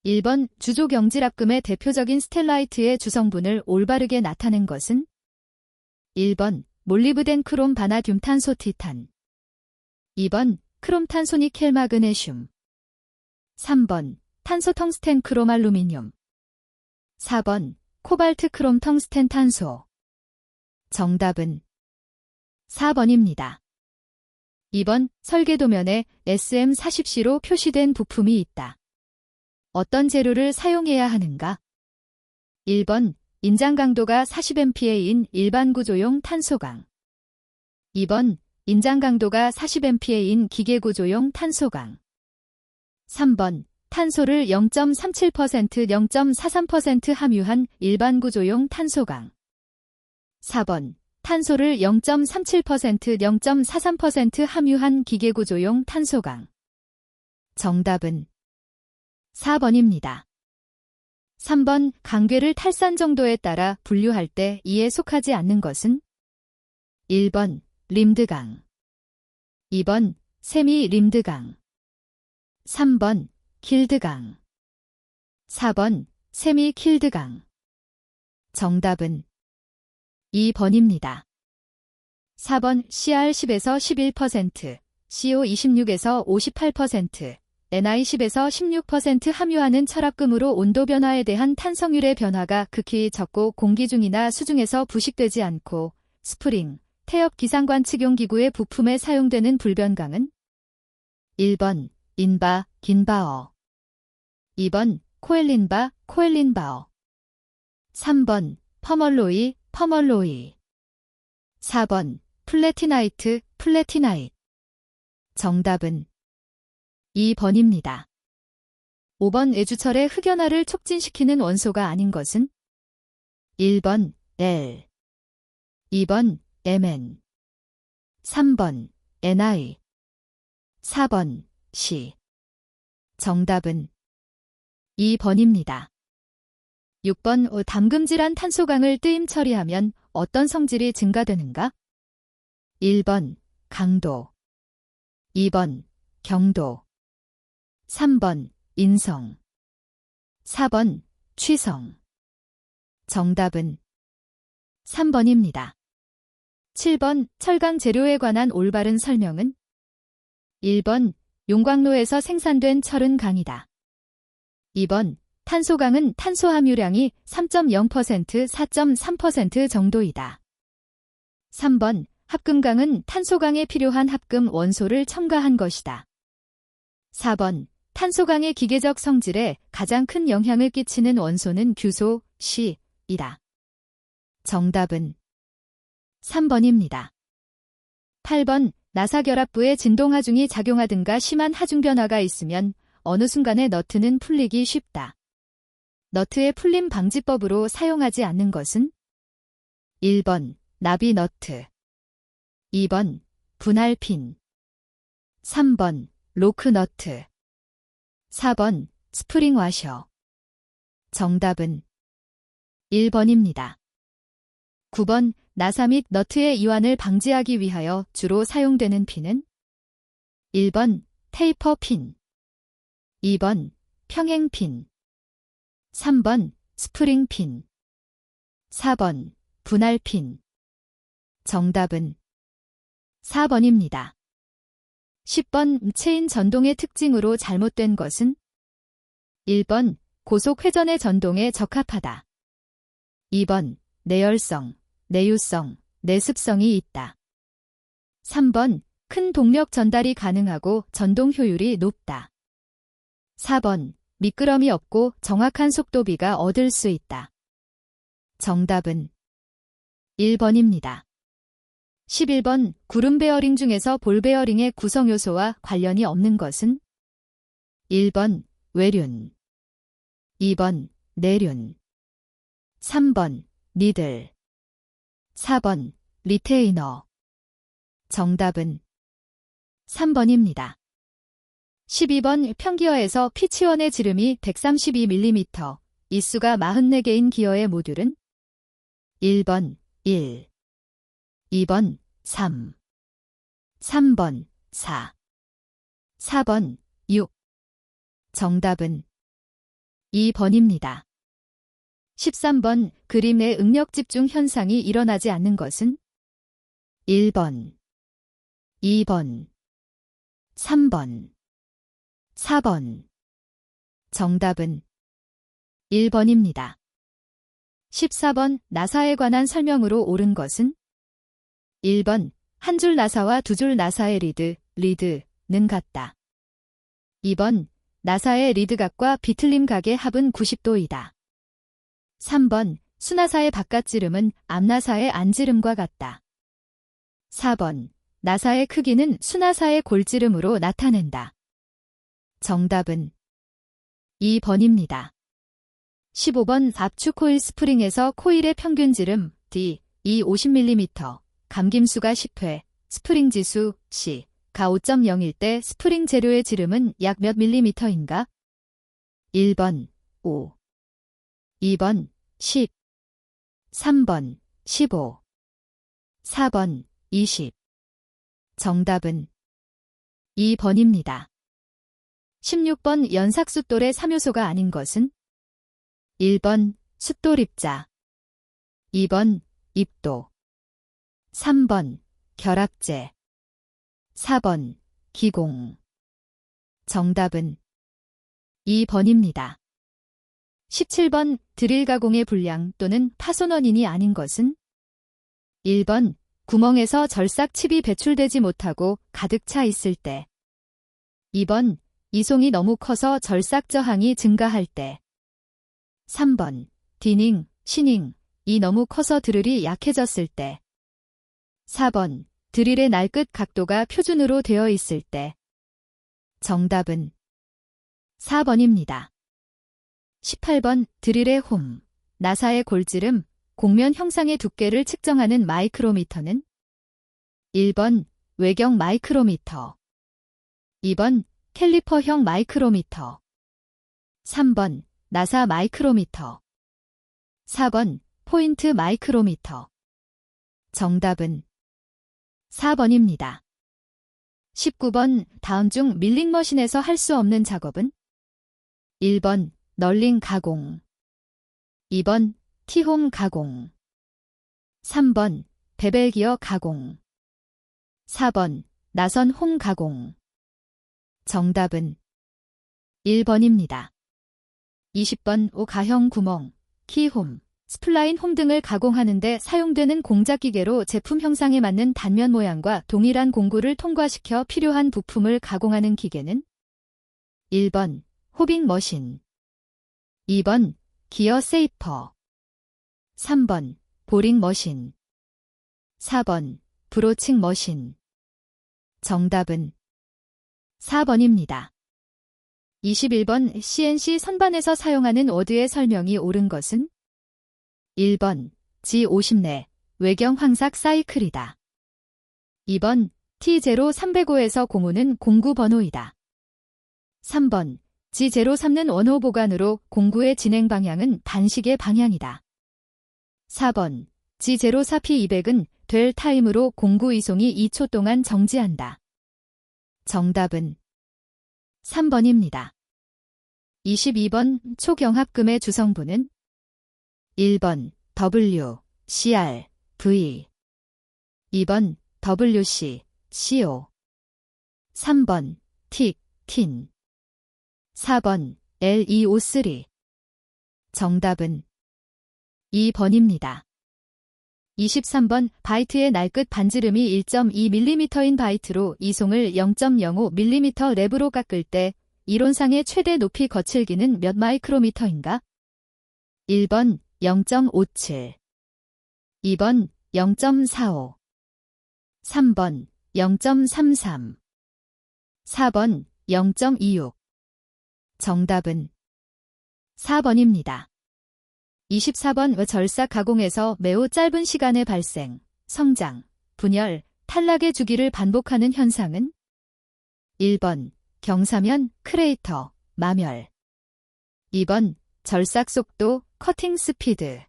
1번 주조경질합금의 대표적인 스텔라이트의 주성분을 올바르게 나타낸 것은? 1번 몰리브덴 크롬 바나듐 탄소 티탄. 2번 크롬탄소 니켈 마그네슘. 3번 탄소 텅스텐 크롬 알루미늄. 4번 코발트 크롬 텅스텐 탄소. 정답은 4번입니다. 2번 설계도면에 SM40C로 표시된 부품이 있다. 어떤 재료를 사용해야 하는가? 1번 인장 강도가 40MPa인 일반 구조용 탄소강. 2번 인장 강도가 40MPa인 기계 구조용 탄소강. 3번 탄소를 0.37%, 0.43% 함유한 일반 구조용 탄소강. 4번 탄소를 0.37%, 0.43% 함유한 기계 구조용 탄소강. 정답은 4번입니다. 3번 강괴를 탈산 정도에 따라 분류할 때 이에 속하지 않는 것은? 1번 림드강. 2번 세미 림드강. 3번 길드강. 4번 세미 길드강. 정답은 2번입니다. 4번 CR10에서 11%, CO26에서 58%, NI10에서 16% 함유하는 철합금으로 온도 변화에 대한 탄성율의 변화가 극히 적고 공기 중이나 수중에서 부식되지 않고 스프링, 태엽 기상관측용 기구의 부품에 사용되는 불변강은? 1번 인바, 긴바어. 2번 코엘린바, 코엘린바어. 3번 퍼멀로이, 퍼멀로이. 4번 플래티나이트, 플래티나이트. 정답은 2번입니다. 5번 애주철의 흑연화를 촉진시키는 원소가 아닌 것은? 1번 L. 2번 Mn. 3번 Ni. 4번 C. 정답은 2번입니다. 6번 담금질한 탄소강을 뜨임 처리하면 어떤 성질이 증가되는가? 1번 강도. 2번 경도. 3번 인성. 4번 취성. 정답은 3번입니다. 7번 철강 재료에 관한 올바른 설명은? 1번 용광로에서 생산된 철은 강이다. 2번 탄소강은 탄소 함유량이 3.0%, 4.3% 정도이다. 3번 합금강은 탄소강에 필요한 합금 원소를 첨가한 것이다. 4번 탄소강의 기계적 성질에 가장 큰 영향을 끼치는 원소는 규소, C이다. 정답은 3번입니다. 8번 나사결합부에 진동하중이 작용하든가 심한 하중변화가 있으면 어느 순간에 너트는 풀리기 쉽다. 너트의 풀림 방지법으로 사용하지 않는 것은? 1번 나비 너트. 2번 분할핀. 3번 로크 너트. 4번 스프링 와셔. 정답은 1번입니다. 9번 나사 및 너트의 이완을 방지하기 위하여 주로 사용되는 핀은? 1번 테이퍼 핀. 2번 평행 핀. 3번 스프링 핀. 4번 분할 핀. 정답은 4번입니다. 10번 체인 전동의 특징으로 잘못된 것은? 1번 고속 회전의 전동에 적합하다. 2번 내열성, 내유성, 내습성이 있다. 3번 큰 동력 전달이 가능하고 전동 효율이 높다. 4번 미끄럼이 없고 정확한 속도비가 얻을 수 있다. 정답은 1번입니다. 11번 구름 베어링 중에서 볼 베어링의 구성 요소와 관련이 없는 것은? 1번 외륜. 2번 내륜. 3번 니들. 4번 리테이너. 정답은 3번입니다. 12번 평기어에서 피치원의 지름이 132mm, 이수가 44개인 기어의 모듈은? 1번 1, 2번 3, 3번 4, 4번 6. 정답은 2번입니다. 13번 그림 내 응력 집중 현상이 일어나지 않는 것은 1번, 2번, 3번, 4번. 정답은 1번입니다. 14번 나사에 관한 설명으로 옳은 것은 1번 한 줄 나사와 두 줄 나사의 리드는 같다. 2번 나사의 리드각과 비틀림 각의 합은 90도이다. 3번 수나사의 바깥지름은 앞나사의 안지름과 같다. 4번 나사의 크기는 수나사의 골지름으로 나타낸다. 정답은 2번입니다. 15번 압축 코일 스프링에서 코일의 평균 지름 D, 50mm, 감김수가 10회, 스프링 지수 C가 5.0일 때 스프링 재료의 지름은 약 몇 밀리미터인가? 1번 5, 2번 10, 3번 15, 4번 20. 정답은 2번입니다. 16번 연삭숫돌의 3요소가 아닌 것은 1번 숫돌입자, 2번 입도, 3번 결합제, 4번 기공. 정답은 2번입니다. 17번 드릴 가공의 불량 또는 파손원인이 아닌 것은 1번 구멍에서 절삭 칩이 배출되지 못하고 가득 차 있을 때, 2번 이송이 너무 커서 절삭 저항이 증가할 때, 3번 디닝, 시닝이 너무 커서 드릴이 약해졌을 때, 4번 드릴의 날끝 각도가 표준으로 되어 있을 때. 정답은 4번입니다. 18번 드릴의 홈, 나사의 골지름, 곡면 형상의 두께를 측정하는 마이크로미터는 1번 외경 마이크로미터, 2번 캘리퍼형 마이크로미터, 3번 나사 마이크로미터, 4번 포인트 마이크로미터. 정답은 4번입니다. 19번 다음 중 밀링머신에서 할 수 없는 작업은 1번 널링 가공, 2번 티홈 가공, 3번 베벨기어 가공, 4번 나선 홈 가공. 정답은 1번입니다. 20번 오가형 구멍, 키홈, 스플라인 홈 등을 가공하는 데 사용되는 공작기계로 제품 형상에 맞는 단면 모양과 동일한 공구를 통과시켜 필요한 부품을 가공하는 기계는 1번 호빙 머신, 2번 기어 세이퍼, 3번 보링 머신, 4번 브로칭 머신. 정답은 4번입니다. 21번 CNC 선반에서 사용하는 워드의 설명이 옳은 것은 1번 G50내 외경 황삭 사이클이다. 2번 T0305에서 공구는 공구 번호이다. 3번 G03는 원호 보관으로 공구의 진행 방향은 단식의 방향이다. 4번 G04P200은 될 타임으로 공구 이송이 2초 동안 정지한다. 정답은 3번입니다. 22번 초경합금의 주성분은 1번 W, CR, V, 2번 WC, CO, 3번 틱, 틴, 4번 LeO3. 정답은 2번입니다. 23번 바이트의 날끝 반지름이 1.2mm인 바이트로 이송을 0.05mm 랩으로 깎을 때 이론상의 최대 높이 거칠기는 몇 마이크로미터인가? 1번 0.57, 2번 0.45, 3번 0.33, 4번 0.26. 정답은 4번입니다. 24번 절삭 가공에서 매우 짧은 시간에 발생, 성장, 분열, 탈락의 주기를 반복하는 현상은 1번 경사면, 크레이터, 마멸, 2번 절삭 속도, 커팅 스피드,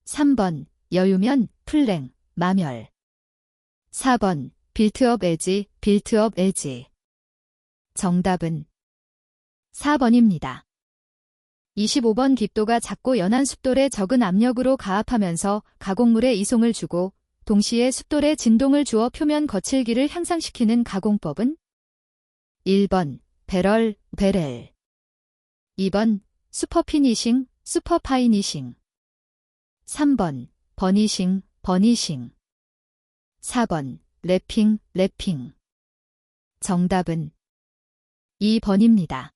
3번 여유면, 플랭, 마멸, 4번 빌트업 에지, 빌트업 에지. 정답은 4번입니다. 25번 깊도가 작고 연한 숫돌에 적은 압력으로 가압하면서 가공물에 이송을 주고 동시에 숫돌에 진동을 주어 표면 거칠기를 향상시키는 가공법은 1번 배럴, 베렐 2번 슈퍼피니싱, 슈퍼파이니싱 3번 버니싱, 버니싱 4번 랩핑, 랩핑 정답은 2번입니다.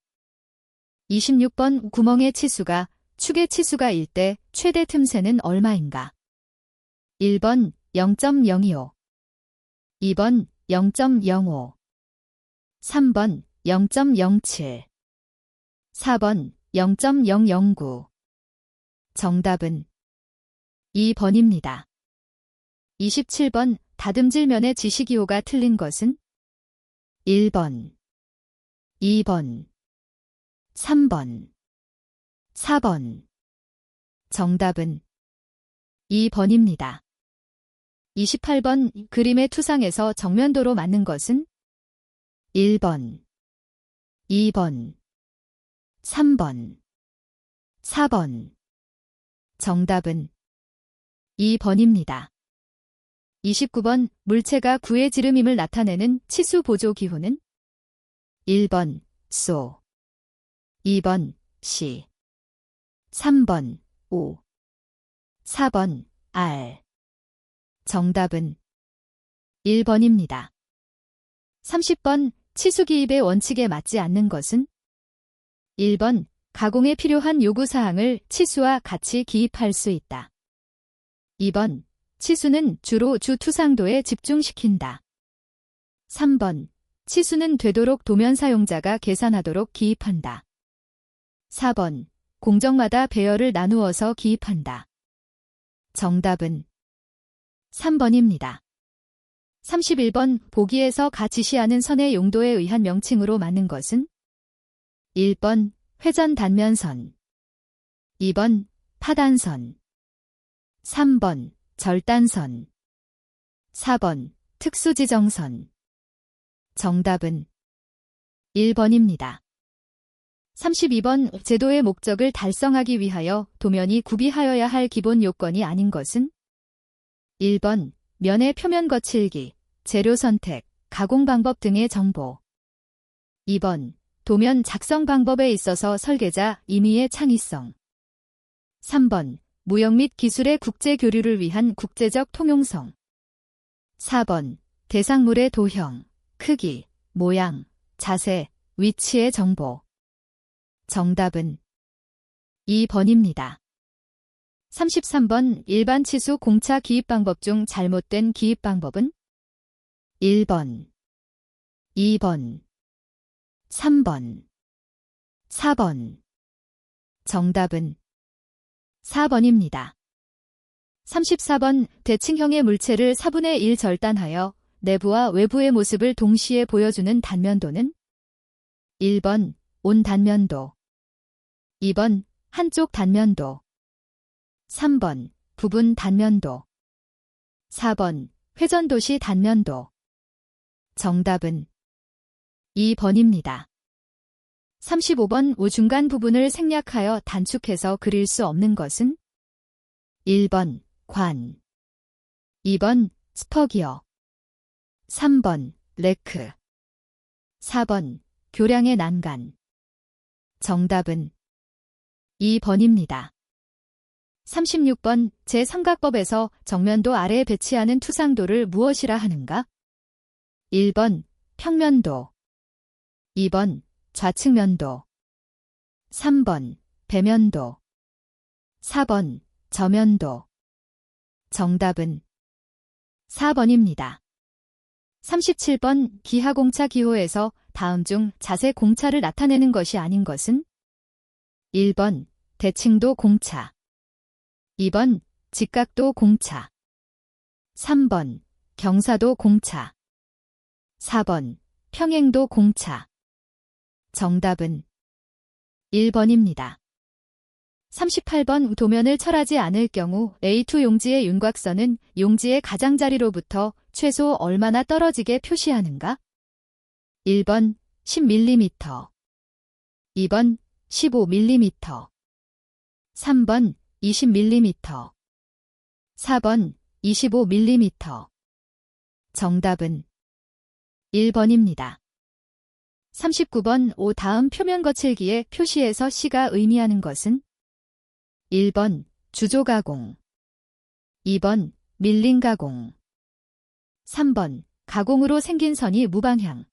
26번 구멍의 치수가 축의 치수가일 때 최대 틈새는 얼마인가? 1번 0.025 2번 0.05 3번 0.07 4번 0.009 정답은 2번입니다. 27번 다듬질면의 지시기호가 틀린 것은 1번 2번 3번 4번 정답은 2번입니다. 28번 그림의 투상에서 정면도로 맞는 것은 1번 2번 3번 4번 정답은 2번입니다. 29번 물체가 구의 지름임을 나타내는 치수 보조 기호는 1번 소 2번 시 3번 오 4번 알 정답은 1번입니다. 30번 치수기입의 원칙에 맞지 않는 것은 1번 가공에 필요한 요구사항을 치수와 같이 기입할 수 있다. 2번 치수는 주로 주투상도에 집중시킨다. 3번 치수는 되도록 도면 사용자가 계산하도록 기입한다. 4번 공정마다 배열을 나누어서 기입한다. 정답은 3번입니다. 31번 보기에서 가 지시하는 선의 용도에 의한 명칭으로 맞는 것은 1번 회전 단면선 2번 파단선 3번 절단선 4번 특수지정선 정답은 1번입니다. 32번 제도의 목적을 달성하기 위하여 도면이 구비하여야 할 기본 요건이 아닌 것은 1번 면의 표면 거칠기, 재료 선택, 가공 방법 등의 정보 2번 도면 작성 방법에 있어서 설계자 임의의 창의성 3번 무역 및 기술의 국제 교류를 위한 국제적 통용성 4번 대상물의 도형, 크기, 모양, 자세, 위치의 정보 정답은 2번입니다. 33번 일반 치수 공차 기입 방법 중 잘못된 기입 방법은 1번, 2번, 3번, 4번 정답은 4번입니다. 34번 대칭형의 물체를 4분의 1 절단하여 내부와 외부의 모습을 동시에 보여주는 단면도는 1번 온 단면도 2번 한쪽 단면도 3번 부분 단면도 4번 회전도시 단면도 정답은 2번입니다. 35번 우중간 부분을 생략하여 단축해서 그릴 수 없는 것은 1번 관 2번 스퍼기어 3번 레크 4번 교량의 난간 정답은 2번입니다. 36번 제3각법에서 정면도 아래에 배치하는 투상도를 무엇이라 하는가? 1번 평면도 2번 좌측면도 3번 배면도 4번 저면도 정답은 4번입니다. 37번 기하공차 기호에서 다음 중 자세 공차를 나타내는 것이 아닌 것은 1번 대칭도 공차 2번 직각도 공차 3번 경사도 공차 4번 평행도 공차 정답은 1번입니다. 38번 도면을 철하지 않을 경우 A2 용지의 윤곽선은 용지의 가장자리로부터 최소 얼마나 떨어지게 표시하는가? 1번 10mm 2번 15mm 3번 20mm, 4번 25mm. 정답은 1번입니다. 39번 오 다음 표면 거칠기의 표시에서 C가 의미하는 것은 1번 주조 가공, 2번 밀링 가공, 3번 가공으로 생긴 선이 무방향,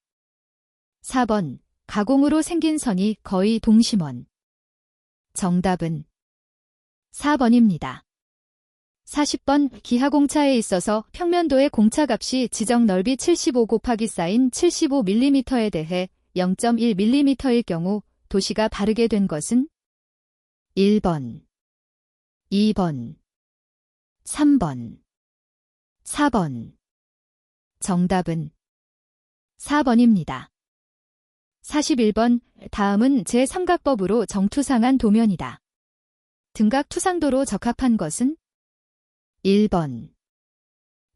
4번 가공으로 생긴 선이 거의 동심원. 정답은 4번입니다. 40번 기하공차에 있어서 평면도의 공차값이 지정 넓이 75 곱하기 사인 75mm에 대해 0.1mm일 경우 도시가 바르게 된 것은 1번, 2번, 3번, 4번. 정답은 4번입니다. 41번 다음은 제3각법으로 정투상한 도면이다. 등각 투상도로 적합한 것은 1번,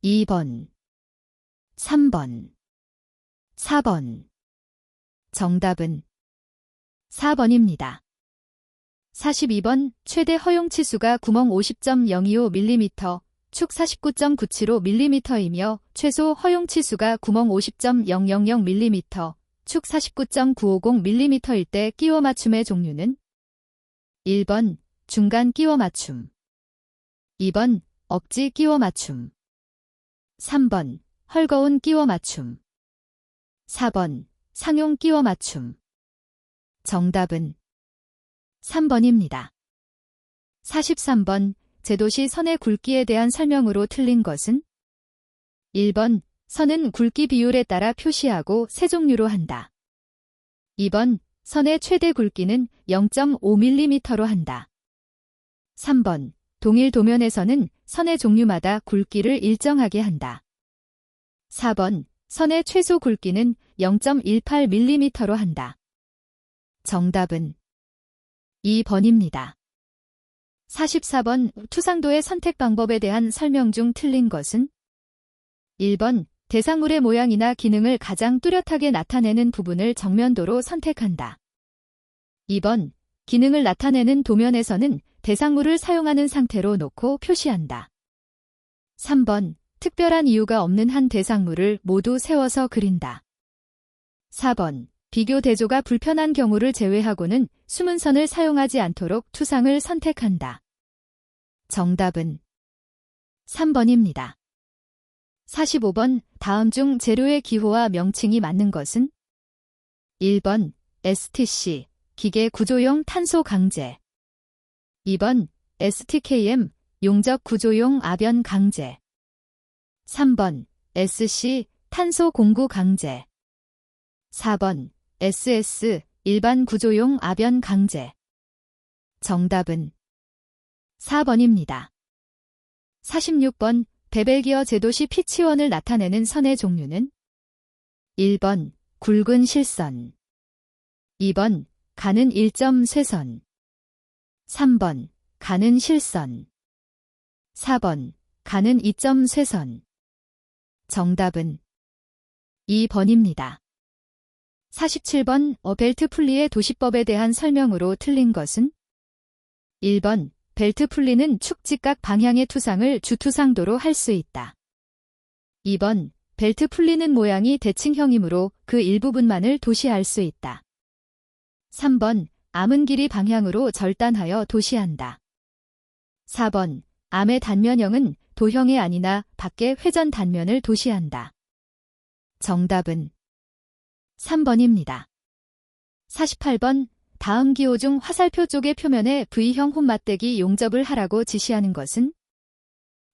2번, 3번, 4번. 정답은 4번입니다. 42번 최대 허용 치수가 구멍 50.025mm, 축 49.975mm이며 최소 허용 치수가 구멍 50.000mm, 축 49.950mm일 때 끼워 맞춤의 종류는 1번 중간 끼워 맞춤, 2번 억지 끼워 맞춤, 3번 헐거운 끼워 맞춤, 4번 상용 끼워 맞춤. 정답은 3번입니다. 43번 제도시 선의 굵기에 대한 설명으로 틀린 것은 1번 선은 굵기 비율에 따라 표시하고 세 종류로 한다. 2번 선의 최대 굵기는 0.5mm로 한다. 3번 동일 도면에서는 선의 종류마다 굵기를 일정하게 한다. 4번 선의 최소 굵기는 0.18mm로 한다. 정답은 2번입니다. 44번 투상도의 선택 방법에 대한 설명 중 틀린 것은 1번 대상물의 모양이나 기능을 가장 뚜렷하게 나타내는 부분을 정면도로 선택한다. 2번 기능을 나타내는 도면에서는 대상물을 사용하는 상태로 놓고 표시한다. 3번 특별한 이유가 없는 한 대상물을 모두 세워서 그린다. 4번 비교 대조가 불편한 경우를 제외하고는 숨은 선을 사용하지 않도록 투상을 선택한다. 정답은 3번입니다. 45번 다음 중 재료의 기호와 명칭이 맞는 것은 1번 STC 기계 구조용 탄소 강제, 2번 STKM 용접 구조용 아변 강제, 3번 SC 탄소 공구 강제, 4번 SS 일반 구조용 아변 강제. 정답은 4번입니다. 46번 베벨기어 제도시 피치원을 나타내는 선의 종류는 1번 굵은 실선, 2번 가는 1점 쇄선, 3번 가는 실선, 4번 가는 2점 쇄선. 정답은 2번입니다. 47번 벨트 풀리의 도시법에 대한 설명으로 틀린 것은 1번 벨트 풀리는 축 직각 방향의 투상을 주투상도로 할 수 있다. 2번 벨트 풀리는 모양이 대칭형이므로 그 일부분만을 도시할 수 있다. 3번 암은 길이 방향으로 절단하여 도시한다. 4번 암의 단면형은 도형이 아니나 밖의 회전 단면을 도시한다. 정답은 3번입니다. 48번 다음 기호 중 화살표 쪽의 표면에 V형 혼맞대기 용접을 하라고 지시하는 것은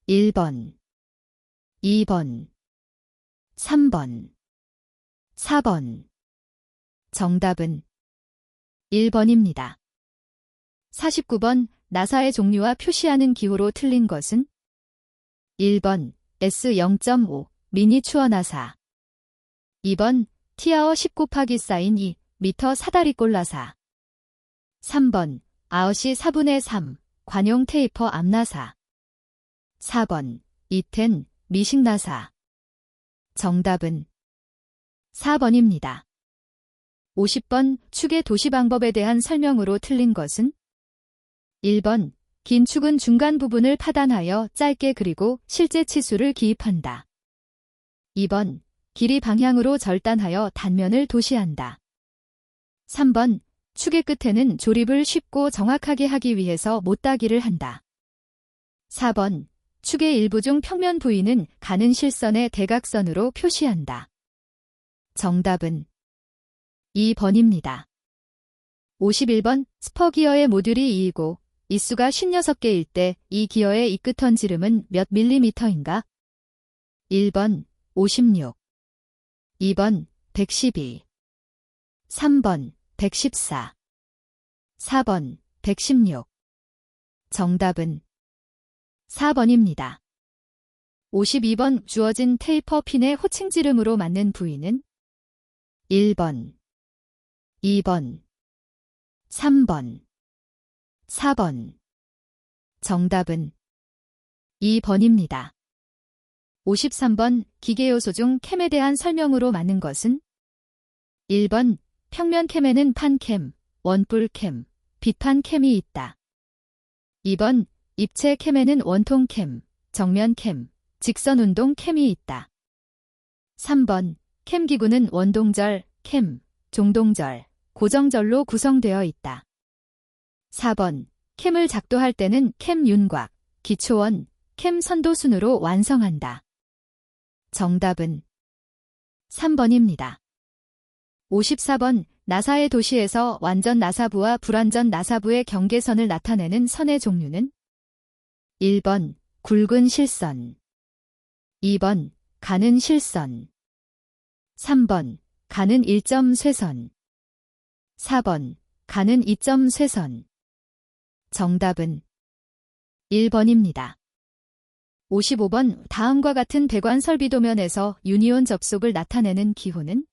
1번, 2번, 3번, 4번. 정답은 1번입니다. 49번 나사의 종류와 표시하는 기호로 틀린 것은 1번 S0.5 미니 추어 나사, 2번 티아어 10 곱하기 사인 2 미터 사다리꼴 나사, 3번 아웃이 4분의 3 관용 테이퍼 앞나사, 4번 이텐 미식 나사. 정답은 4번입니다. 50번 축의 도시 방법에 대한 설명으로 틀린 것은 1번. 긴 축은 중간 부분을 파단하여 짧게 그리고 실제 치수를 기입한다. 2번. 길이 방향으로 절단하여 단면을 도시한다. 3번. 축의 끝에는 조립을 쉽고 정확하게 하기 위해서 못따기를 한다. 4번. 축의 일부 중 평면 부위는 가는 실선의 대각선으로 표시한다. 정답은 2번입니다. 51번. 스퍼기어의 모듈이 2이고 이수가 56개일 때 이 기어의 이 끝선 지름은 몇 밀리미터인가? 1번 56, 2번 112, 3번 114, 4번 116. 정답은 4번입니다. 52번. 주어진 테이퍼 핀의 호칭 지름으로 맞는 부위는 1번, 2번, 3번, 4번. 정답은 2번입니다. 53번. 기계요소 중 캠에 대한 설명으로 맞는 것은 1번. 평면 캠에는 판캠, 원뿔 캠, 빛판 캠이 있다. 2번. 입체 캠에는 원통 캠, 정면 캠, 직선 운동 캠이 있다. 3번. 캠 기구는 원동절, 캠, 종동절, 고정절로 구성되어 있다. 4번. 캠을 작동할 때는 캠 윤곽, 기초원, 캠 선도 순으로 완성한다. 정답은 3번입니다. 54번. 나사의 도시에서 완전 나사부와 불완전 나사부의 경계선을 나타내는 선의 종류는 1번. 굵은 실선, 2번. 가는 실선, 3번. 가는 1점 쇄선, 4번. 가는 2점 쇄선. 정답은 1번입니다. 55번. 다음과 같은 배관 설비 도면에서 유니온 접속을 나타내는 기호는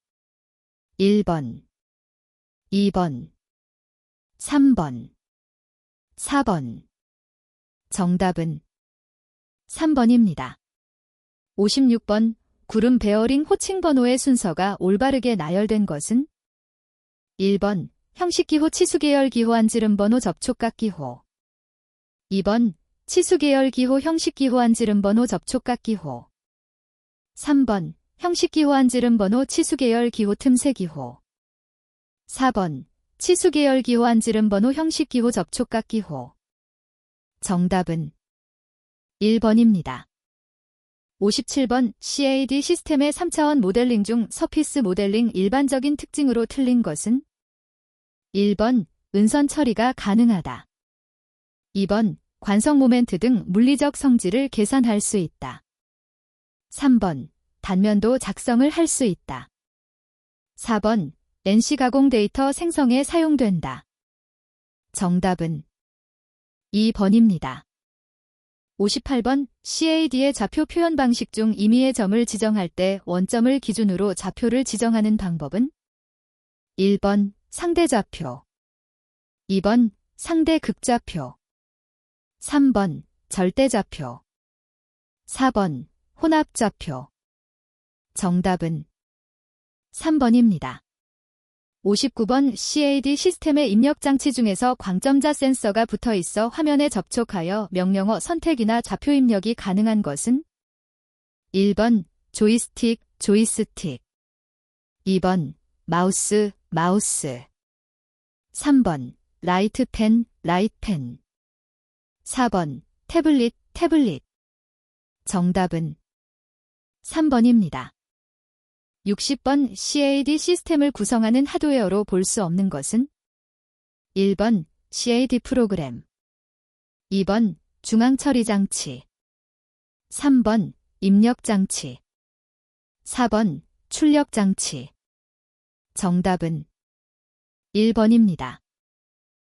1번, 2번, 3번, 4번. 정답은 3번입니다. 56번. 구름 베어링 호칭 번호의 순서가 올바르게 나열된 것은 1번. 형식기호 치수계열 기호 안지름 번호 접촉각 기호, 2번. 치수계열 기호 형식기호 안지름 번호 접촉각 기호, 3번. 형식기호 안지름 번호 치수계열 기호 틈새 기호, 4번. 치수계열 기호 안지름 번호 형식기호 접촉각 기호. 정답은 1번입니다. 57번. CAD 시스템의 3차원 모델링 중 서피스 모델링 일반적인 특징으로 틀린 것은 1번. 은선 처리가 가능하다. 2번. 관성 모멘트 등 물리적 성질을 계산할 수 있다. 3번. 단면도 작성을 할 수 있다. 4번. NC 가공 데이터 생성에 사용된다. 정답은 2번입니다. 58번. CAD의 좌표 표현 방식 중 임의의 점을 지정할 때 원점을 기준으로 좌표를 지정하는 방법은 1번. 상대 좌표, 2번. 상대 극좌표, 3번. 절대 좌표, 4번. 혼합 좌표. 정답은 3번입니다. 59번. CAD 시스템의 입력장치 중에서 광점자 센서가 붙어 있어 화면에 접촉하여 명령어 선택이나 좌표 입력이 가능한 것은 1번. 조이스틱, 조이스틱, 2번. 마우스, 마우스, 3번. 라이트 펜, 라이트 펜, 4번. 태블릿, 태블릿. 정답은 3번입니다. 60번. CAD 시스템을 구성하는 하드웨어로 볼 수 없는 것은 1번. CAD 프로그램, 2번. 중앙 처리 장치, 3번. 입력 장치, 4번. 출력 장치. 정답은 1번입니다.